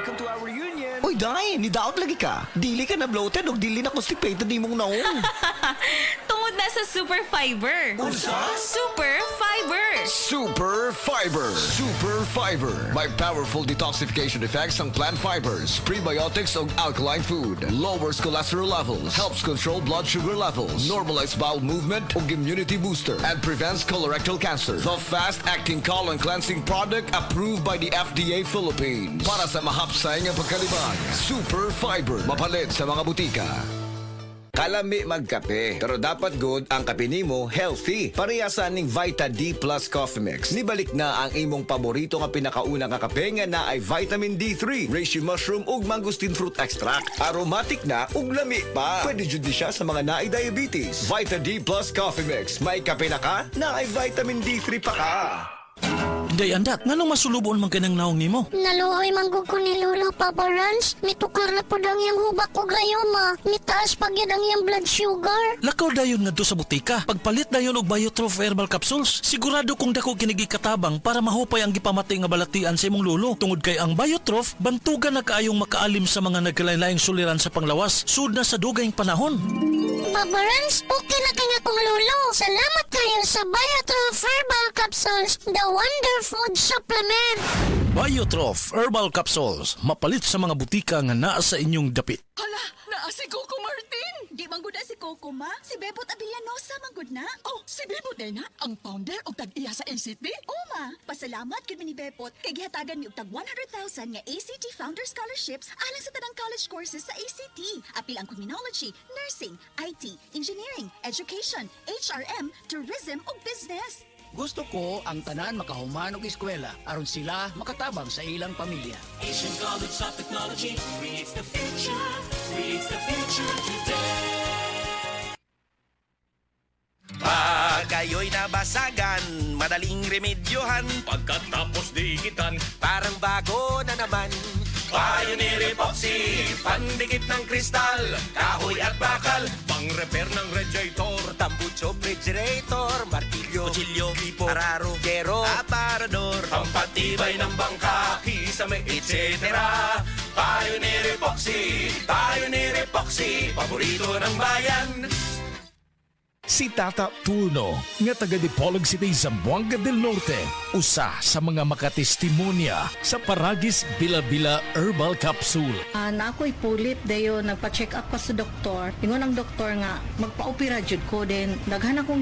Welcome to our reunion. Uy, Day, nidaot lagi ka. Dili ka na bloated o dili na constipated di mong naong. Tungod na sa Super Fiber. Super Fiber. Super Fiber. Super Fiber. May powerful detoxification effects ang plant fibers, prebiotics ug alkaline food. Lowers cholesterol levels, helps control blood sugar levels, normalize bowel movement ug immunity booster, and prevents colorectal cancer. The fast-acting colon cleansing product approved by the FDA Philippines. Para sa mahapsay nga pagkalibang, Super Fiber. Mapalit sa mga butika. Kalami magkape, pero dapat good ang kape nimo healthy. Parehasan ning Vita D Plus Coffee Mix. Nibalik na ang imong paborito nga pinakauna nga kape nga na ay vitamin D3, reishi mushroom ug mangosteen fruit extract. Aromatic na ug lami pa. Pwede jud ni siya sa mga naay diabetes. Vita D Plus Coffee Mix. May kape na ka, na ay vitamin D3 pa ka. Day andak, nganong masulubon man kanang naong nimo? Naluhoy manggug ko ni Lolo Papa Rans. Mitukar na po ang iyang hubak ko gayoma. Mitaas pag yan ang iyang blood sugar. Lakaw dayon ngadto sa butika. Pagpalit dayon og Biotrof herbal capsules. Sigurado kung dako kinigi katabang para mahupay ang gipamati nga balatian sa imong lolo. Tungod kay ang Biotrof bantugan na kaayong makaalim sa mga nagkalain-laing suliran sa panglawas sud na sa dugayng panahon. Papa Rans, okay na kanya kong lolo. Salamat kayo sa Biotrof Herbal Capsules, the Wonder Food Supplement. Biotrof herbal capsules. Mapalit sa mga butika nga naa sa inyong dapit. Hala, naa si Coco Martin. Di manggod na si Coco, ma. Si Bebot Avillanosa manggod na. Oh, si Bebot din na, ang founder o tag-iya sa ACT. Oh, ma. Pasalamat kami ni Bebot kay gihatagan mi og tag 100,000 nga ACT Founder Scholarships alang sa tanang college courses sa ACT. Apil ang criminology, nursing, IT, engineering, education, HRM, tourism ug business. Gusto ko ang tanan makahuman og eskwela aron sila makatabang sa ilang pamilya. Asian College of Technology creates the future today. Pag kayo'y nabasagan, madaling remedyohan. Pagkatapos dikitan, Parang bago na naman. Pioneer Epoxy, pandikit ng kristal, kahoy at bakal, pang-repair ng radiator, Tambucho, refrigerator, martilyo, kutsilyo, gripo, araro, gero, aparador, pampatibay ng bangka, kisame, etc. Pioneer Epoxy, paborito ng bayan. Si Tata Turno, nga taga Dipolog City, Zamboanga del Norte, usa sa mga makatestimonya sa Paragis Bila-Bila Herbal Capsule. Na ako'y pulit dayo, nagpa-check up pa sa doktor. Ingon ang doktor nga, magpa-opera jud ko din. Daghan akong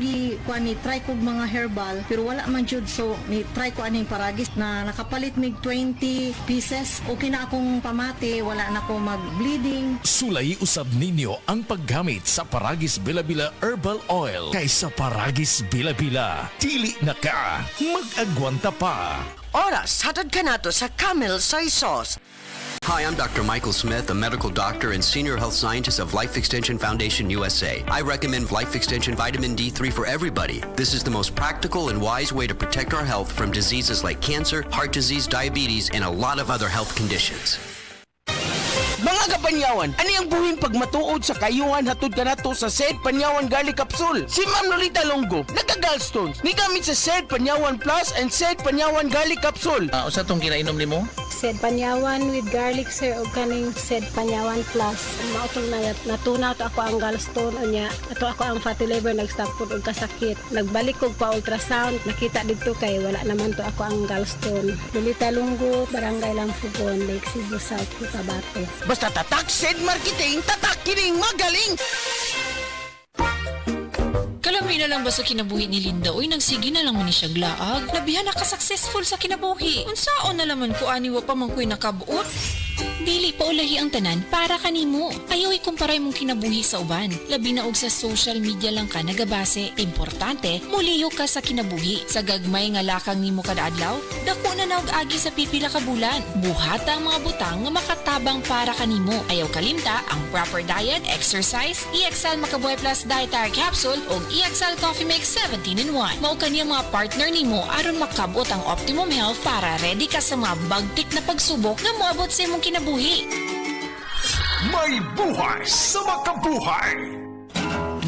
try ko mga herbal, pero wala man jud, so ni-try ko aning Paragis na nakapalit mig 20 pieces. Okay na akong pamati, wala na ako mag-bleeding. Sulay usab ninyo ang paggamit sa Paragis Bila-Bila Herbal Oil kaysa Paragis Bila-Bila. Dili na ka, mag-agwanta pa. Oras, hatod ka nato sa Camel Soy Sauce. Hi, I'm Dr. Michael Smith, a medical doctor and senior health scientist of Life Extension Foundation USA. I recommend Life Extension Vitamin D3 for everybody. This is the most practical and wise way to protect our health from diseases like cancer, heart disease, diabetes, and a lot of other health conditions. Mga kapanyawan, ani ang buhing pagmatuod sa kayuhan hatod kanato sa Sed Panyawan Garlic Capsule. Si Ma'am Lolita Longo, nagka-gallstones. Ni gamit sa Sed Panyawan Plus and Sed Panyawan Garlic Capsule. Usa tong kinainom nimo? Sed Panyawan with garlic sir o kaning Sed Panyawan Plus. Mao tong natunaw to ako ang gallstone unya. Ato ako ang fatty liver nag-stop food og kasakit. Nagbalik kog pa ultrasound, nakita didto kay wala naman to ako ang gallstone. Lolita Longo, Barangay Lampugon, Lake Cebu South, Cotabato. Basta tatak Sed Marketing, tatak kining magaling! Kalami na lang ba sa kinabuhi ni Linda? Uy, nagsige na lang man ni siya glaag. Labihan na ka-successful sa kinabuhi. Unsaon na laman ko aniwa pa man ko'y nakabuot? Dili pa ulahi ang tanan para kanimo. Ayaw ikumparay mong kinabuhi sa uban. Labi na og sa social media lang ka nagabase. Importante, muliyo ka sa kinabuhi. Sa gagmay nga lakang nimo kada adlaw, dako na naog agi sa pipila ka bulan. Buhata ang mga butang nga makatabang para kanimo. Ayaw kalimta ang proper diet, exercise, EXL Makabuhay Plus Dietary Capsule ug EXL Coffee Mix 17-in-1. Mao kaniya mga partner nimo aron makabot ang optimum health para ready ka sa mga bagtik na pagsubok nga moabot sa imong kinabuhi. May buhay sa makabuhay!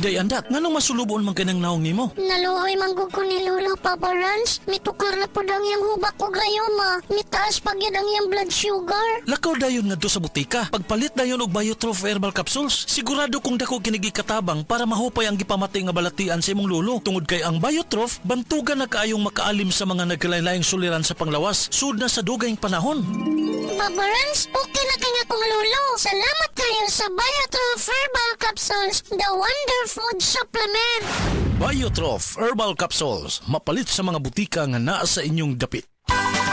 Day andat, nganong masulubon man kanang naong nimo? Naluoy manggug ko ni Lolo, Papa Rans. Mitukar na po ang iyang hubak o grayoma. Mitaas pag yun ang iyang blood sugar. Lakaw dayon nga do sa butika. Pagpalit dayon og Biotroph Herbal Capsules. Sigurado kung dako kinigi katabang para mahupay ang gipamatay nga balatian sa imong lulo. Tungod kay ang Biotroph bantugan na kaayong makaalim sa mga nagkalain-laing suliran sa panglawas sud na sa dugayng panahon. Papa Rans, okay na kaya kong Lolo. Salamat kayo sa Biotroph Herbal Capsules, the Wonder Food Supplement. Biotroph Herbal Capsules, mapalit sa mga butika nga naa sa inyong dapit.